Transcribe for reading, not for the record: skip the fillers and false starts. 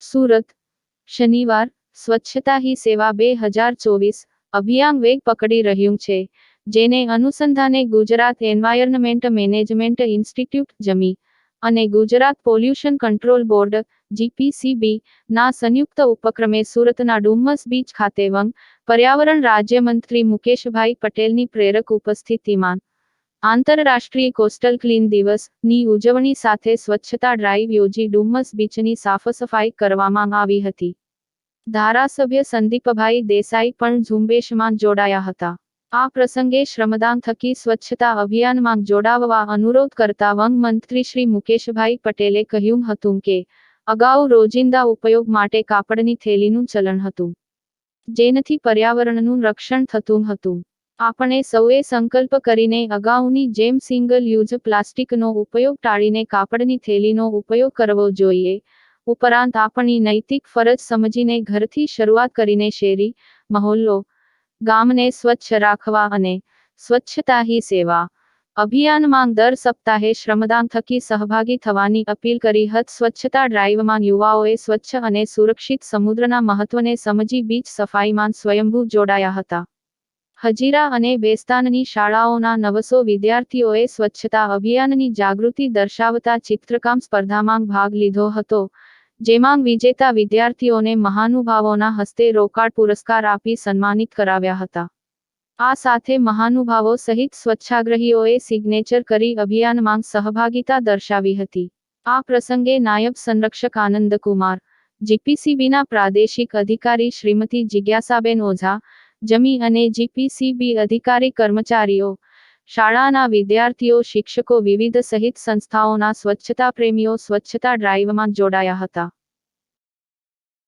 સુરત, શનિવાર, સ્વચ્છતા હી સેવા 2024 અભિયાન વેગ પકડી રહ્યું છે, જેને અનુસંધાને ગુજરાત એન્વાયરનમેન્ટ મેનેજમેન્ટ ઇન્સ્ટિટ્યૂટ જમી અને Gujarat pollution control board GPCB ના સંયુક્ત ઉપક્રમે સુરતના ડુમ્મસ બીચ ખાતે વન પર્યાવરણ રાજ્યમંત્રી મુકેશભાઈ પટેલની પ્રેરક ઉપસ્થિતિમાં આંતરરાષ્ટ્રીય કોસ્ટલ ક્લીન દિવસ ની ઉજવણી સાથે સ્વચ્છતા ડ્રાઈવ યોજી ડુમ્મસ બીચની સાફસફાઈ કરવામાં આવી હતી. ધારાસભ્ય સંદીપભાઈ દેસાઈ પણ ઝુંબેશમાં જોડાયા હતા. આ પ્રસંગે શ્રમદાન થકી સ્વચ્છતા અભિયાનમાં જોડાવવા અનુરોધ કરતા વન મંત્રી શ્રી મુકેશભાઈ પટેલે કહ્યું હતું કે અગાઉ રોજિંદા ઉપયોગ માટે કાપડની થેલીનું ચલણ હતું, જેનાથી પર્યાવરણનું રક્ષણ થતું હતું. આપણે સૌએ સંકલ્પ કરીને અગાઉની જેમ સિંગલ યુઝ પ્લાસ્ટિકનો ઉપયોગ ટાળીને કાપડની થેલીનો ઉપયોગ કરવો જોઈએ. ઉપરાંત આપણી નૈતિક ફરજ સમજીને ઘરથી શરૂઆત કરીને શેરી, મહોલ્લો, ગામને સ્વચ્છ રાખવા અને સ્વચ્છતા હી સેવા અભિયાનમાં દર સપ્તાહે શ્રમદાન થકી સહભાગી થવાની અપીલ કરી હતી. સ્વચ્છતા ડ્રાઈવમાં યુવાઓએ સ્વચ્છ અને સુરક્ષિત સમુદ્રના મહત્વને સમજી બીચ સફાઈમાં સ્વયંભૂ જોડાયા હતા. હજીરા અને બેસ્તાનની શાળાઓના 900 વિદ્યાર્થીઓએ સ્વચ્છતા અભિયાનની જાગૃતિ દર્શાવતા ચિત્રકામ સ્પર્ધામાં ભાગ લીધો હતો, જેમાં વિજેતા વિદ્યાર્થીઓને મહાનુભાવોના હસ્તે રોકડ પુરસ્કાર આપી સન્માનિત કરાવ્યા હતા. આ સાથે મહાનુભાવો સહિત સ્વચ્છાગ્રહીઓએ સિગ્નેચર કરી અભિયાનમાં સહભાગિતા દર્શાવી હતી. આ પ્રસંગે નાયબ સંરક્ષક આનંદકુમાર, જીપીસીબીના પ્રાદેશિક અધિકારી શ્રીમતી જિજ્ઞાસાબેન ઓઝા, જમી અને જીપીસીબી અધિકારી કર્મચારીઓ, શાળાના વિદ્યાર્થીઓ, શિક્ષકો, વિવિધ સહિત સંસ્થાઓના સ્વચ્છતા પ્રેમીઓ સ્વચ્છતા ડ્રાઈવમાં જોડાયા હતા.